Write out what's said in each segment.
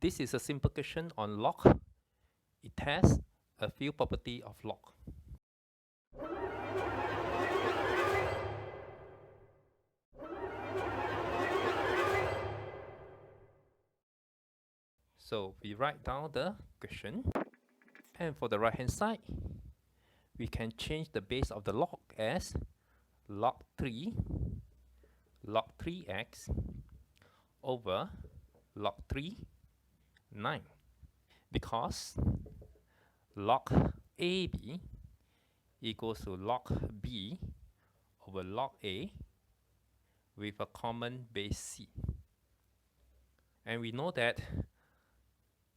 This is a simple question on log. It tests a few properties of log. So we write down the question, and for the right hand side, we can change the base of the log as log 3x over log 3, 9, because log AB equals to log B over log A with a common base C. And we know that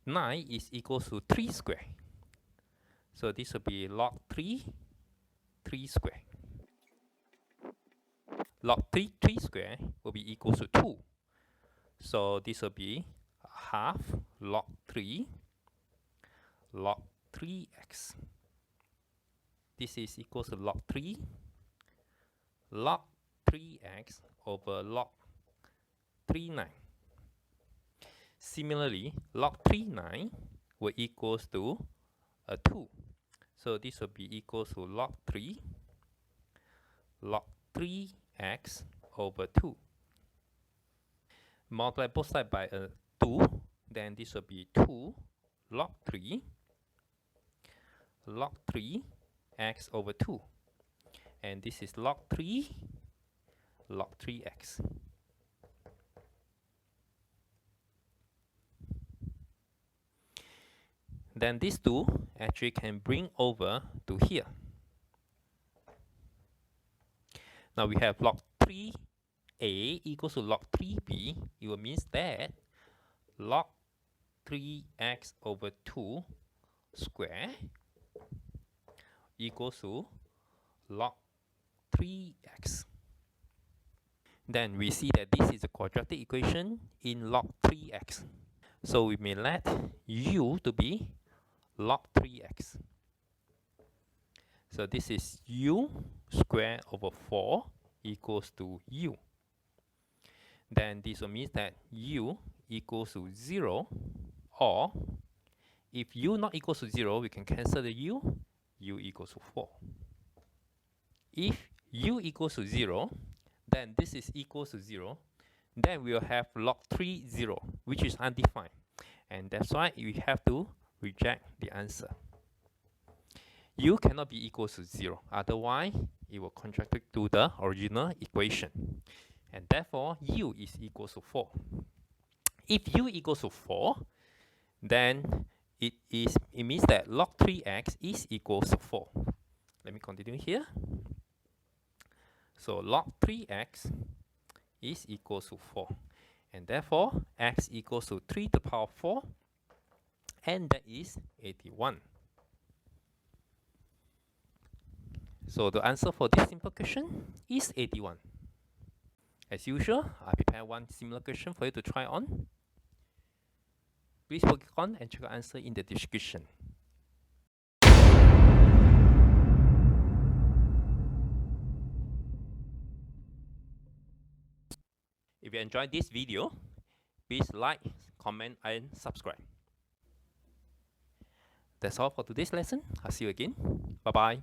9 is equal to 3 square. So this will be log 3 square. Log 3 square will be equal to 2. So this will be half log 3 log 3x. This is equal to log 3 log 3x over log 3, 9. Similarly, log 3, 9 will equals to 2. So this will be equal to log 3 log 3x over 2. Multiply both sides by 2, then this will be 2 log 3 x over 2. And this is log 3 log 3x. Then these two actually can bring over to here. Now we have log 3a equals to log 3b. It will mean that log 3x over 2 square equals to log 3x. Then we see that this is a quadratic equation in log 3x. So we may let u to be log 3x. So this is u square over 4 equals to u. Then this will mean that u equals to 0, or if u not equals to 0, we can cancel the u equals to 4. If u equals to 0, then this is equals to 0. Then we will have log 3, 0, which is undefined. And that's why we have to reject the answer. U cannot be equal to 0, otherwise it will contradict to the original equation. And therefore, u is equal to 4. If u equals to 4, then it means that log 3x is equal to 4. Let me continue here. So log 3x is equal to 4. And therefore, x equals to 3 to the power of 4. And that is 81. So the answer for this simple question is 81. As usual, I prepared one similar question for you to try on. Please work on and check the answer in the description. If you enjoyed this video, please like, comment, and subscribe. That's all for today's lesson. I'll see you again. Bye-bye.